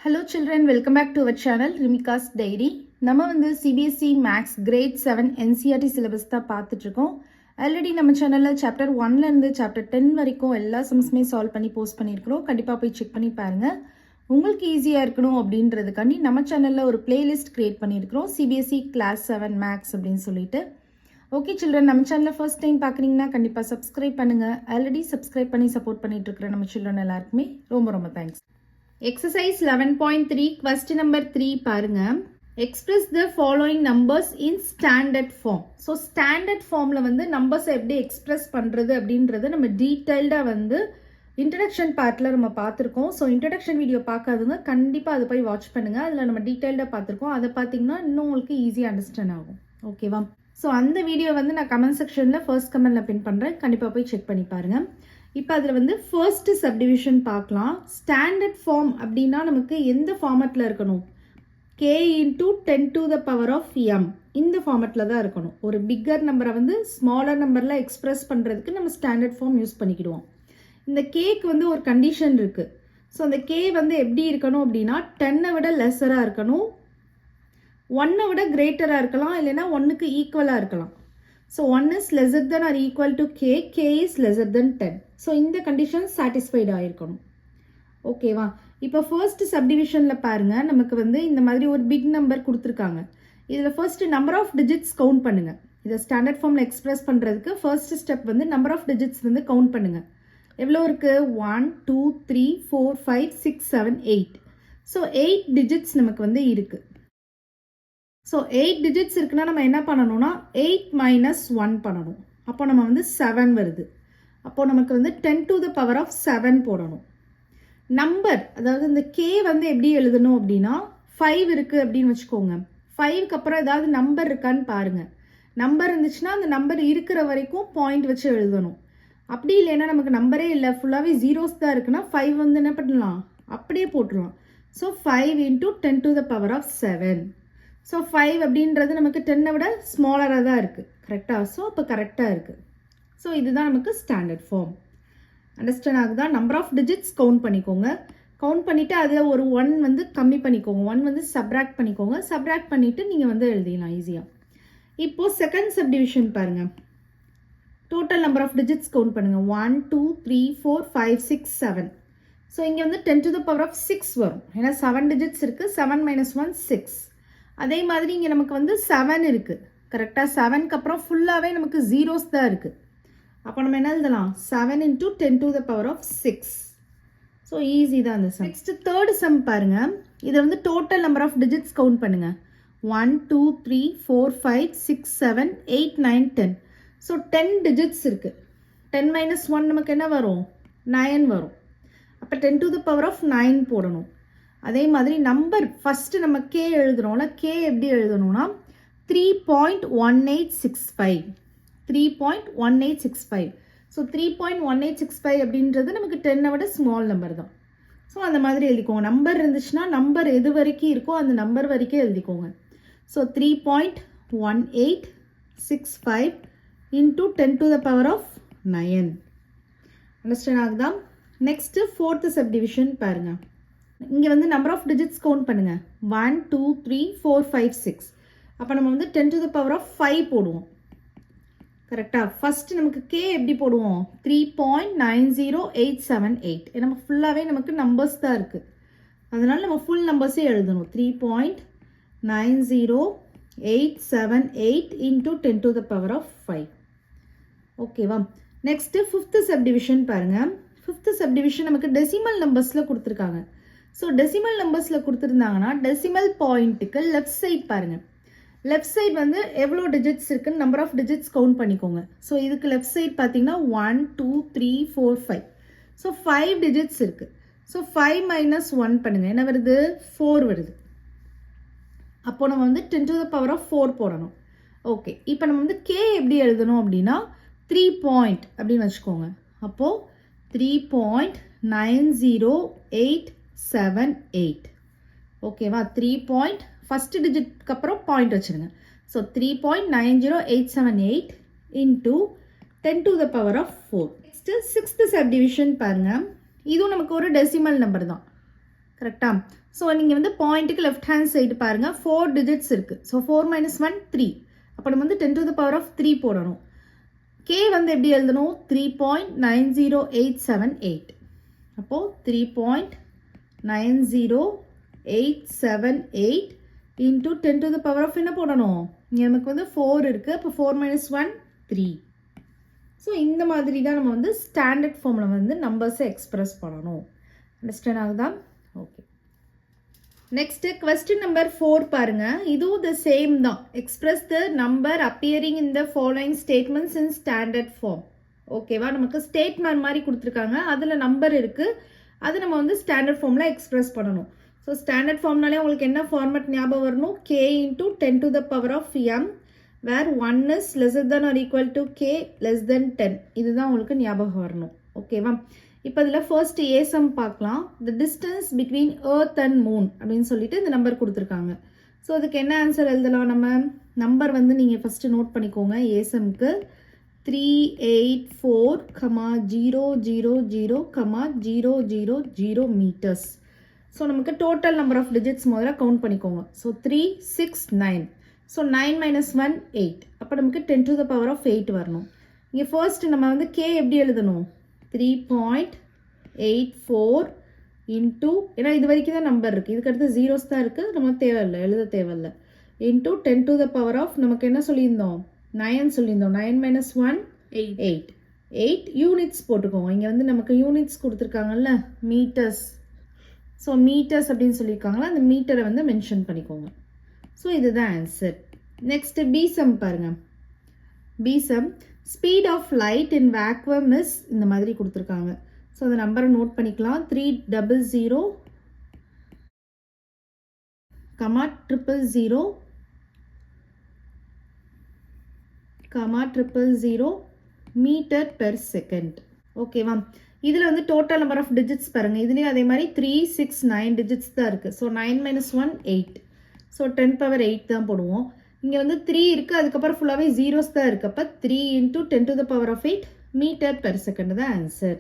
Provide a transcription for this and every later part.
Hello children, welcome back to our channel Rimika's Diary. நம்ம வந்து CBSE Maths Grade 7 NCERT syllabus தான் பார்த்துட்டு இருக்கோம். ஆல்ரெடி நம்ம சேனல்ல சாப்டர் 1ல இருந்து சாப்டர் 10 வரைக்கும் எல்லா சம்ஸுமே சால்வ் பண்ணி போஸ்ட் பண்ணியிருக்கிறோம். கண்டிப்பாக போய் செக் பண்ணி பாருங்க. உங்களுக்கு ஈஸியாக இருக்கணும் அப்படின்றதுக்காண்டி நம்ம சேனலில் ஒரு பிளேலிஸ்ட் கிரியேட் பண்ணியிருக்கிறோம். CBSE Class 7 Maths அப்படின்னு சொல்லிட்டு. ஓகே சில்ட்ரன், நம்ம சேனலில் ஃபர்ஸ்ட் டைம் பார்க்குறீங்கன்னா கண்டிப்பாக சப்ஸ்கிரைப் பண்ணுங்கள். ஆல்ரெடி சப்ஸ்கிரைப் பண்ணி சப்போர்ட் பண்ணிட்டு இருக்கிற நம்ம சில்ட்ரன் எல்லாருக்குமே ரொம்ப ரொம்ப தேங்க்ஸ். Exercise 11.3 question number 3 பாருங்க. Express the following numbers in standard form. So standard formல வந்து numbers எப்படி express பண்றது அப்படின்றது நம்ம டீடைல்டாக வந்து இன்ட்ரடக்ஷன் பார்ட்டில் நம்ம பார்த்துருக்கோம். ஸோ இன்ட்ரடக்ஷன் வீடியோ பார்க்காதுங்க கண்டிப்பாக அதை போய் வாட்ச் பண்ணுங்கள். அதில் நம்ம டீடைல்டாக பார்த்துருக்கோம். அதை பார்த்தீங்கன்னா இன்னும் உங்களுக்கு ஈஸியாக அண்டர்ஸ்டாண்ட் ஆகும். ஓகேவா? ஸோ அந்த வீடியோ வந்து நான் கமெண்ட் செக்ஷனில் ஃபர்ஸ்ட் கமெண்ட்டில் பின் பண்ணுறேன். கண்டிப்பாக போய் செக் பண்ணி பாருங்கள். இப்போ அதில் வந்து ஃபர்ஸ்ட் சப்டிவிஷன் பார்க்கலாம். ஸ்டாண்டர்ட் ஃபார்ம் அப்படின்னா நமக்கு எந்த ஃபார்மட்டில் இருக்கணும்? k into 10 to the power of m இந்த ஃபார்மட்டில் தான் இருக்கணும். ஒரு பிக்கர் நம்பரை வந்து ஸ்மாலர் நம்பரில் எக்ஸ்பிரஸ் பண்ணுறதுக்கு நம்ம ஸ்டாண்டர்ட் ஃபார்ம் யூஸ் பண்ணிக்கிடுவோம். இந்த கேக்கு வந்து ஒரு கண்டிஷன் இருக்குது. ஸோ அந்த கே வந்து எப்படி இருக்கணும் அப்படின்னா 10 விட லெஸராக இருக்கணும், 1 விட கிரேட்டராக இருக்கலாம், இல்லைன்னா 1க்கு ஈக்குவலாக இருக்கலாம். So 1 is lesser than or equal to k, k is lesser than 10. So இந்த condition satisfied ஆயிருக்கணும். ஓகேவா? இப்போ ஃபர்ஸ்ட் சப்டிவிஷனில் பாருங்க, நமக்கு வந்து இந்த மாதிரி ஒரு பிக் நம்பர் கொடுத்துருக்காங்க. இதில் first number of digits count பண்ணுங்க. இதை ஸ்டாண்டர்ட் ஃபார்மில் எக்ஸ்பிரஸ் பண்ணுறதுக்கு ஃபர்ஸ்ட் ஸ்டெப் வந்து நம்பர் ஆஃப் டிஜிட்ஸ் வந்து கவுண்ட் பண்ணுங்க. எவ்வளோ இருக்கு? 1 2 3 4 5 6 7 8. ஸோ 8 டிஜிட்ஸ் நமக்கு வந்து இருக்குது. ஸோ 8 டிஜிட்ஸ் இருக்குன்னா நம்ம என்ன பண்ணணும்னா 8 மைனஸ் 1 பண்ணணும். அப்போ நம்ம வந்து 7 வருது. அப்போ நமக்கு வந்து 10 to the power of 7 போடணும். நம்பர், அதாவது இந்த கே வந்து எப்படி எழுதணும் அப்படின்னா 5 இருக்குது அப்படின்னு வச்சுக்கோங்க. 5க்கு அப்புறம் ஏதாவது நம்பர் இருக்கான்னு பாருங்கள். நம்பர் இருந்துச்சுன்னா அந்த நம்பர் இருக்கிற வரைக்கும் பாயிண்ட் வச்சு எழுதணும். அப்படி இல்லைன்னா நமக்கு நம்பரே இல்லை, ஃபுல்லாகவே ஜீரோஸ் தான் இருக்குன்னா 5 வந்து என்ன பண்ணலாம், அப்படியே போட்டுருலாம். So 5 into 10 to the power of 7. So 5 அப்படின்றது நமக்கு 10 விட ஸ்மாலராக தான் இருக்குது. கரெக்டாக? ஸோ அப்போ கரெக்டாக இருக்குது. ஸோ இதுதான் நமக்கு ஸ்டாண்டர்ட் ஃபார்ம். அண்டர்ஸ்டாண்ட் ஆகுதா? நம்பர் ஆஃப் டிஜிட்ஸ் கவுண்ட் பண்ணிக்கோங்க. கவுண்ட் பண்ணிவிட்டு அதில் ஒரு 1 வந்து கம்மி பண்ணிக்கோங்க, 1 வந்து சப்ராக்ட் பண்ணிக்கோங்க. சப்ராக்ட் பண்ணிவிட்டு நீங்கள் வந்து எழுதிடலாம் ஈஸியாக. இப்போது செகண்ட் சப்டிவிஷன் பாருங்கள். Total number of digits count பண்ணுங்கள். 1 2 3 4 5 6 7. ஸோ இங்கே வந்து 10 to the power of 6 வரும். ஏன்னா 7 டிஜிட்ஸ் இருக்குது. 7 minus 1 6. அதே மாதிரி இங்கே நமக்கு வந்து 7 இருக்குது. கரெக்டாக? 7க்கு அப்புறம் ஃபுல்லாகவே நமக்கு ஜீரோஸ் தான் இருக்குது. அப்போ நம்ம என்ன எழுதலாம்? 7 into 10 to the power of 6. So easy தான் அந்த சம். நெக்ஸ்ட் தேர்ட் சம் பாருங்கள். இதை வந்து total number of digits count பண்ணுங்கள். 1 2 3 4 5 6 7 8 9 10. ஸோ 10 டிஜிட்ஸ் இருக்குது. 10 minus 1 நமக்கு என்ன வரும்? 9 வரும். அப்போ 10 to the power of 9 போடணும். அதே மாதிரி நம்பர் ஃபஸ்ட்டு நம்ம கே எழுதுகிறோம்ல, கே எப்படி எழுதணும்னா 3.1865. 3.1865. ஸோ 3.1865 அப்படின்றது நமக்கு 10 விட ஸ்மால் நம்பர் தான். ஸோ அந்த மாதிரி எழுதிக்கோங்க. நம்பர் இருந்துச்சுன்னா நம்பர் எது வரைக்கும் இருக்கோ அந்த நம்பர் வரைக்கும் எழுதிக்கோங்க. So 3.1865 into 10 to the power of 9. Understand ஆகுதா? நெக்ஸ்ட்டு ஃபோர்த்து சப்டிவிஷன் பாருங்கள். இங்கே வந்து நம்பர் ஆஃப் டிஜிட்ஸ் கவுண்ட் பண்ணுங்கள். 1 2 3 4 5 6. அப்போ நம்ம வந்து 10 to the power of 5 போடுவோம். கரெக்டாக? ஃபஸ்ட்டு நமக்கு கே எப்படி போடுவோம்? 3.90878. நம்ம ஃபுல்லாகவே நமக்கு நம்பர்ஸ் தான் இருக்குது. அதனால் நம்ம ஃபுல் நம்பர்ஸே எழுதணும். 3.90878 into 10 to the power of 5. ஓகேவா? நெக்ஸ்ட்டு ஃபிஃப்த்து சப்டிவிஷன் பாருங்கள். ஃபிஃப்த்து சப்டிவிஷன் நமக்கு டெசிமல் நம்பர்ஸில் கொடுத்துருக்காங்க. ஸோ டெசிமல் நம்பர்ஸில் கொடுத்துருந்தாங்கன்னா டெசிமல் பாயிண்ட்டுக்கு லெஃப்ட் சைட் பாருங்கள். லெஃப்ட் சைட் வந்து எவ்வளோ டிஜிட்ஸ் இருக்குன்னு நம்பர் ஆஃப் டிஜிட்ஸ் கவுண்ட் பண்ணிக்கோங்க. ஸோ இதுக்கு லெஃப்ட் சைட் பார்த்தீங்கன்னா 1 2 3 4 5. ஸோ 5 டிஜிட்ஸ் இருக்குது. ஸோ 5 minus 1 பண்ணுங்கள். என்ன வருது? 4 வருது. அப்போ நம்ம வந்து 10 to the power of 4 போடணும். ஓகே, இப்போ நம்ம வந்து கே எப்படி எழுதணும் அப்படின்னா 3 பாயிண்ட் அப்படின்னு வச்சுக்கோங்க. அப்போது 3.90878. ஓகேவா? 3 பாயிண்ட் ஃபஸ்ட்டு டிஜிட்க்கு அப்புறம் பாயிண்ட் வச்சுருங்க. So 3.90878 into 10 to the power of 4. Next sixth subdivision பாருங்கள். இதுவும் நமக்கு ஒரு டெசிமல் நம்பர் தான். கரெக்டா? ஸோ நீங்கள் வந்து பாயிண்ட்டுக்கு லெஃப்ட் ஹேண்ட் சைடு பாருங்கள் 4 டிஜிட்ஸ் இருக்குது. ஸோ 4 - 1 3. அப்போ நம்ம வந்து 10⁻³ போடணும். கே வந்து எப்படி எழுதணும்? 3.90878. அப்போது 3.90878 இன்ட்டு 10⁻³ என்ன போடணும்? நமக்கு வந்து 4 இருக்குது. அப்போ 4 - 1 3. ஸோ இந்த மாதிரி தான் நம்ம வந்து ஸ்டாண்டர்ட் ஃபார்மில் வந்து நம்பர்ஸை எக்ஸ்பிரஸ் பண்ணணும். அண்டர்ஸ்டாண்ட் ஆகுதா? ஓகே. நெக்ஸ்ட் கொஸ்டின் நம்பர் 4 பாருங்க. இதுவும் த சேம் தான். Express the number appearing in the following statements in standard form. ஓகேவா? நமக்கு ஸ்டேட்மெண்ட் மாதிரி கொடுத்துருக்காங்க, அதில் நம்பர் இருக்குது, அது நம்ம வந்து ஸ்டாண்டர்ட் ஃபார்மில் எக்ஸ்பிரஸ் பண்ணணும். ஸோ ஸ்டாண்டர்ட் ஃபார்ம்னாலே உங்களுக்கு என்ன ஃபார்மேட் ஞாபகம் வரணும்? k into 10⁻m where 1 is lesser than or equal to k less than 10. இதுதான் உங்களுக்கு ஞாபகம் வரணும். ஓகேவா? இப்போ இதில் ஃபர்ஸ்ட் ஏசம் பார்க்கலாம். The distance between earth and Moon அப்படின்னு சொல்லிட்டு இந்த நம்பர் கொடுத்துருக்காங்க. ஸோ அதுக்கு என்ன ஆன்சர் எழுதலாம்? நம்ம நம்பர் வந்து நீங்கள் ஃபஸ்ட்டு நோட் பண்ணிக்கோங்க. ஏசம்க்கு 384,000,000 மீட்டர்ஸ். ஸோ நமக்கு டோட்டல் நம்பர் ஆஃப் டிஜிட்ஸ் முதல்ல கவுண்ட் பண்ணிக்கோங்க. ஸோ 3 6 9. ஸோ 9 - 1 8. அப்போ நமக்கு 10⁻8 வரணும். இங்கே ஃபர்ஸ்ட் நம்ம வந்து கே எப்படி எழுதணும்? 3.84 இன்ட்டு, ஏன்னா இது வரைக்கும் தான் நம்பர் இருக்குது, இதுக்கு அடுத்து ஜீரோஸ் தான் இருக்குது, நம்ம தேவையில்லை, எழுத தேவையில்லை. இன்ட்டு 10⁻, நமக்கு என்ன சொல்லியிருந்தோம்? 9 சொல்லியிருந்தோம். 9 - 1 8. 8 யூனிட்ஸ் போட்டுக்கோங்க. இங்கே வந்து நமக்கு யூனிட்ஸ் கொடுத்துருக்காங்கல்ல, மீட்டர்ஸ். ஸோ மீட்டர்ஸ் அப்படின்னு சொல்லியிருக்காங்களா, அந்த மீட்டரை வந்து மென்ஷன் பண்ணிக்கோங்க. ஸோ இதுதான் ஆன்சர். நெக்ஸ்ட் பிசம் பாருங்கள். பிசம் speed of light in vacuum is இந்த மாதிரி கொடுத்துருக்காங்க. ஸோ அந்த நம்பரை நோட் பண்ணிக்கலாம். 300, 000 மீட்டர் பெர் செகண்ட். ஓகேவா? இதில் வந்து டோட்டல் நம்பர் ஆஃப் டிஜிட்ஸ் பாருங்கள். இதுலேயும் அதே மாதிரி 3 6 9 டிஜிட்ஸ் தான் இருக்குது. ஸோ 9 - 1 8. ஸோ 10⁻8 தான் போடுவோம். இங்கே வந்து 3 இருக்குது, அதுக்கப்புறம் ஃபுல்லாகவே ஜீரோஸ் தான் இருக்குது. அப்போ 3 இன்ட்டு 10⁻8 மீட்டர் பெர் செகண்ட் தான் ஆன்சர்.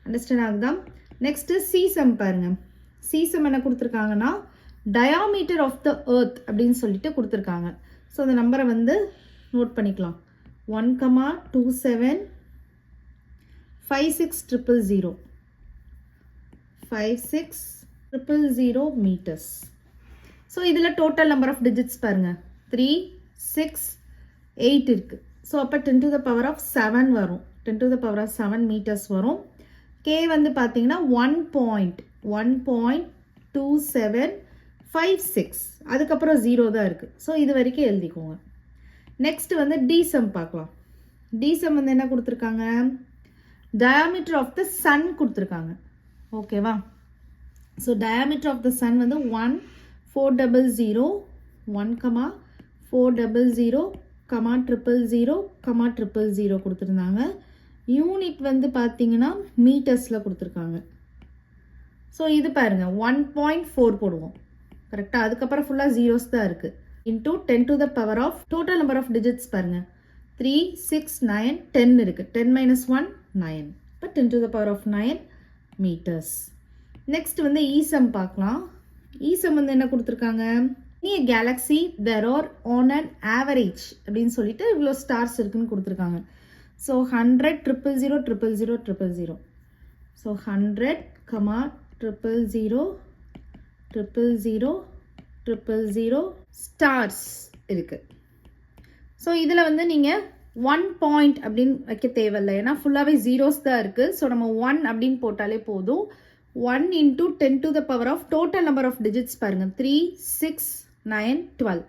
அண்டர்ஸ்டாண்ட் ஆகுதா? நெக்ஸ்ட்டு சீசம் பாருங்கள். சீசம் என்ன கொடுத்துருக்காங்கன்னா டயாமீட்டர் ஆஃப் த எர்த் அப்படின்னு சொல்லிட்டு கொடுத்துருக்காங்க. ஸோ அந்த நம்பரை வந்து நோட் பண்ணிக்கலாம். 1,27 56,000 56,000 மீட்டர்ஸ். ஸோ இதில் டோட்டல் நம்பர் ஆஃப் டிஜிட்ஸ் பாருங்கள். 3 6 8 இருக்குது. ஸோ அப்போ 10⁻7 வரும். 10⁻7 மீட்டர்ஸ் வரும். கே வந்து பார்த்தீங்கன்னா 1.2756. அதுக்கப்புறம் ஜீரோ தான் இருக்குது. ஸோ இது வரைக்கும் எழுதிக்கோங்க. நெக்ஸ்ட் வந்து டிசம் பார்க்கலாம். டிசம் வந்து என்ன கொடுத்துருக்காங்க? டயாமீட்டர் ஆஃப் த சன் கொடுத்துருக்காங்க. ஓகேவா? So diameter of the sun வந்து 1,400, 1,400, 000 கொடுத்துருந்தாங்க. யூனிட் வந்து பார்த்தீங்கன்னா மீட்டர்ஸில் கொடுத்துருக்காங்க. ஸோ இது பாருங்கள் 1.4 போடுவோம். கரெக்டாக? அதுக்கப்புறம் ஃபுல்லாக ஜீரோஸ் தான் இருக்குது. Into 10⁻, total number of digits பாருங்கள். 3 6 9 10 இருக்குது. 10 - 1 9. இப்போ 10⁻9 மீட்டர்ஸ். நெக்ஸ்ட் வந்து ஈசம் பார்க்கலாம். ஈசம் வந்து என்ன கொடுத்துருக்காங்க? நீ Galaxy there are on an average அப்படின்னு சொல்லிட்டு இவ்வளோ ஸ்டார்ஸ் இருக்குன்னு கொடுத்துருக்காங்க. ஸோ 100 000 000 000. ஸோ 100, 000 000 ஸ்டார்ஸ் இருக்குது. ஸோ இதில் வந்து நீங்கள் 1 பாயிண்ட் அப்படின்னு வைக்க தேவையில்லை, ஏன்னா ஃபுல்லாகவே ஜீரோஸ் தான் இருக்குது. ஸோ நம்ம 1 அப்படின்னு போட்டாலே போதும். 1 into 10⁻, total number of digits பாருங்கள். 3 6 9 12.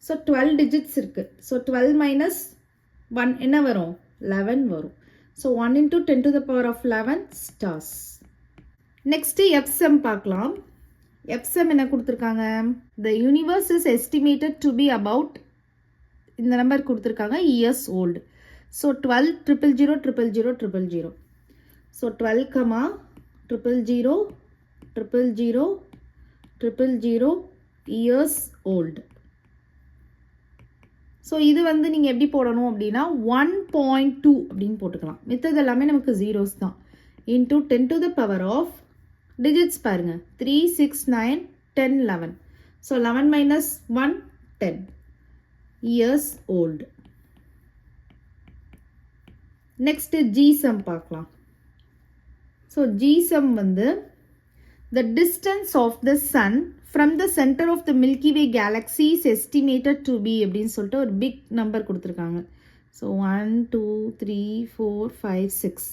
ஸோ 12 டிஜிட்ஸ் இருக்குது. ஸோ 12 - 1 என்ன வரும்? 11 வரும். So 1 into 10⁻11 stars. நெக்ஸ்ட்டு எஃப்சம் பார்க்கலாம். எஃப்சம் என்ன கொடுத்துருக்காங்க? The universe is estimated to be about, இந்த நம்பர் கொடுத்துருக்காங்க, years old. So 12 000 000 000. So 12, 000 000 years old. So இது வந்து நீங்கள் எப்படி போடணும் அப்படின்னா 1.2 அப்படின்னு போட்டுக்கலாம். மித்தது எல்லாமே நமக்கு ஜீரோஸ் தான். இன்ட்டு 10⁻, டிஜிட்ஸ் பாருங்க 3, 6, 9, 10, 11. So 11 minus 1, 10 years old. Next ஜிசம் பார்க்கலாம். ஸோ ஜிசம் வந்து the distance of the sun from the center of the Milky Way galaxy is estimated to be அப்படின்னு சொல்லிட்டு ஒரு பிக் நம்பர் கொடுத்துருக்காங்க. ஸோ 1, 2, 3, 4, 5, 6.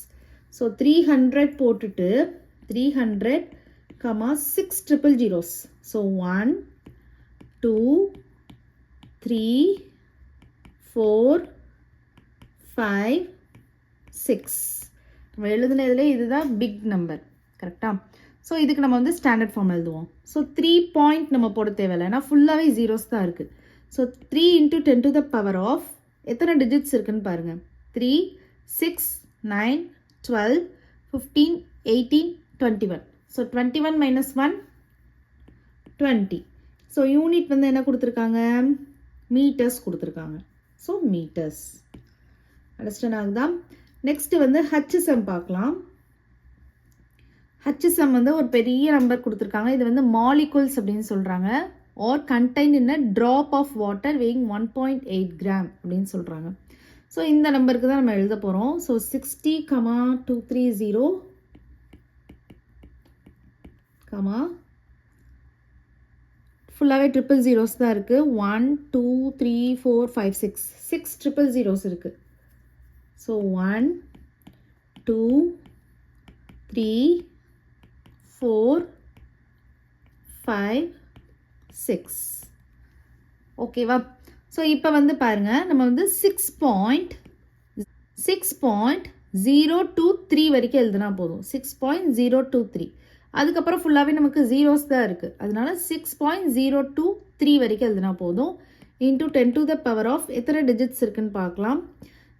ஸோ 300 போட்டுட்டு 300, 6 triple zeros. ஸோ 1, 2, 3, 4, 5, 6. நம்ம எழுதுனதுல இதுதான் பிக் நம்பர். கரெக்டாக? ஸோ இதுக்கு நம்ம வந்து ஸ்டாண்டர்ட் ஃபார்ம் எழுதுவோம். ஸோ 3 பாயிண்ட் நம்ம போட தேவையில்லை, ஏன்னா ஃபுல்லாகவே ஜீரோஸ் தான் இருக்குது. So 3 × 10 to the power of எத்தனை டிஜிட்ஸ் இருக்குன்னு பாருங்கள். 3, 6, 9, 12, 15, 18, 21. So 21 minus 1, 20. ஸோ யூனிட் வந்து என்ன கொடுத்துருக்காங்க? மீட்டர்ஸ் கொடுத்துருக்காங்க. So metres. அண்டர்ஸ்டாண்ட் ஆகுதா? நெக்ஸ்ட் வந்து ஹச்எஸ்எம் பார்க்கலாம். ஹச்எஸ்எம் வந்து ஒரு பெரிய நம்பர் கொடுத்துருக்காங்க. இது வந்து மாலிகுல்ஸ் அப்படின்னு சொல்கிறாங்க. Are contain in a drop of water weighing 1.8 gram அப்படின்னு சொல்கிறாங்க. ஸோ இந்த நம்பருக்கு தான் நம்ம எழுத போகிறோம். ஸோ 60, 230, ஃபுல்லாகவே ட்ரிபிள் ஜீரோஸ் தான் இருக்குது. 1, 2, 3, 4, 5, 6 ட்ரிபிள் ஜீரோஸ் இருக்குது. ஸோ 1, 2, 3, 4, 5, 6. ஓகேவா? ஸோ இப்போ வந்து பாருங்கள், நம்ம வந்து 6.023 வரைக்கும் எழுதுனா போதும். 6.023. அதுக்கப்புறம் ஃபுல்லாகவே நமக்கு ஜீரோஸ் தான் இருக்குது. அதனால 6.023 வரைக்கும் எழுதுனா போதும். Into 10 to the power of எத்தனை டிஜிட்ஸ் இருக்குன்னு பார்க்கலாம்.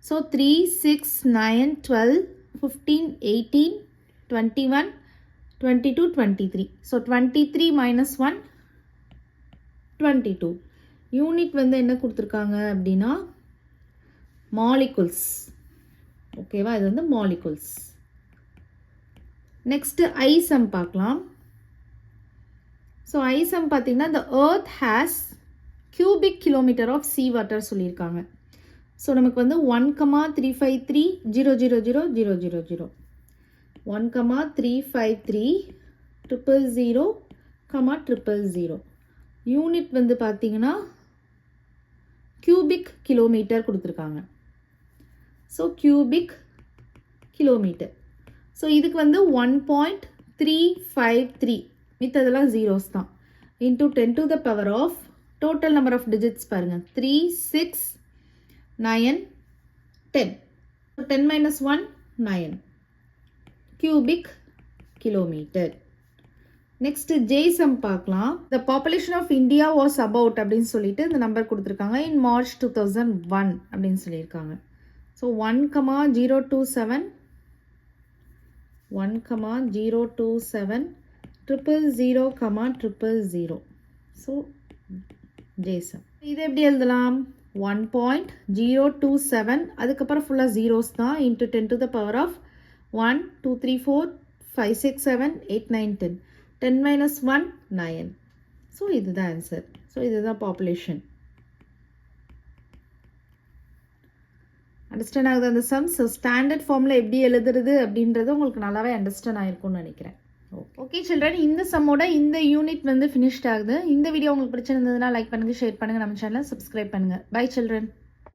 ஸோ 3, 6, 9, 12, 15, 18, 21, 22, 23. So 23 minus 1, 22. யூனிட் வந்து என்ன கொடுத்துருக்காங்க அப்படின்னா மாலிகுல்ஸ். ஓகேவா? இது வந்து மாலிகுல்ஸ். நெக்ஸ்ட்டு ஐசம் பார்க்கலாம். ஸோ ஐசம் பார்த்தீங்கன்னா the earth has cubic kilometer of sea water சொல்லியிருக்காங்க. ஸோ நமக்கு வந்து 1,353, 0000000. 1,353, 000, 000. யூனிட் வந்து பார்த்தீங்கன்னா கியூபிக் கிலோமீட்டர் கொடுத்துருக்காங்க. So cubic kilometre. ஸோ இதுக்கு வந்து 1.353, மித்ததெல்லாம் ஜீரோஸ் தான். Into 10 to the power of total number of digits பாருங்கள். 3, 6, 9, 10. 10 minus 1, 9 cubic kilometer. நெக்ஸ்ட் ஜேசம் பார்க்கலாம். The population of India was about அப்படின்னு சொல்லிட்டு இந்த நம்பர் கொடுத்துருக்காங்க. இன் மார்ச் 2001 அப்படின்னு சொல்லியிருக்காங்க. ஸோ 1,027, 1,027, 000, 000. ஸோ ஜேசம். இது எப்படி எழுதலாம்? 1.027, அதுக்கப்புறம் ஃபுல்லாக ஜீரோஸ் தான். Into 10 to the power of 1, 2, 3, 4, 5, 6, 7, 8, 9, 10. 10 minus 1, 9. So இதுதான் ஆன்சர். ஸோ இதுதான் பாப்புலேஷன். அண்டர்ஸ்டாண்ட் ஆகுது அந்த சம். ஸோ ஸ்டாண்டர்ட் ஃபார்மில் எப்படி எழுதுறது அப்படின்றது உங்களுக்கு நல்லாவே அண்டர்ஸ்டாண்ட் ஆகிருக்கும்னு நினைக்கிறேன். ஓகே சில்ட்ரன், இந்த சம்மோட இந்த யூனிட் வந்து ஃபினிஷ்ட் ஆகுது. இந்த வீடியோ உங்களுக்கு பிடிச்சிருந்ததுன்னா லைக் பண்ணுங்கள், ஷேர் பண்ணுங்கள், நம்ம சேனலை சப்ஸ்கிரைப் பண்ணுங்கள். Bye children.